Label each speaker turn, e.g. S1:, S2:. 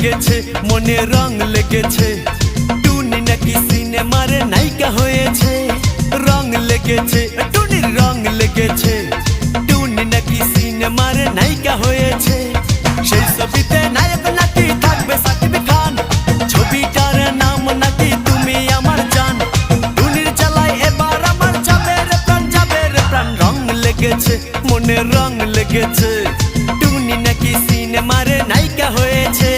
S1: লেগেছে মনে রং লেগেছে টুনি নাকি সিনেমার নায়িকা হয়েছে রং লেগেছে টুনির রং লেগেছে টুনি নাকি সিনেমার নায়িকা হয়েছে সেই ছবিতে নায়ক নাকি থাকবে সাকিব খান ছবিটার নাম নাকি তুমি আমার জান টুনির জ্বালায় এবার আমার যাবে রে প্রাণ রং লেগেছে মনে রং লেগেছে টুনি নাকি সিনেমার নায়িকা হয়েছে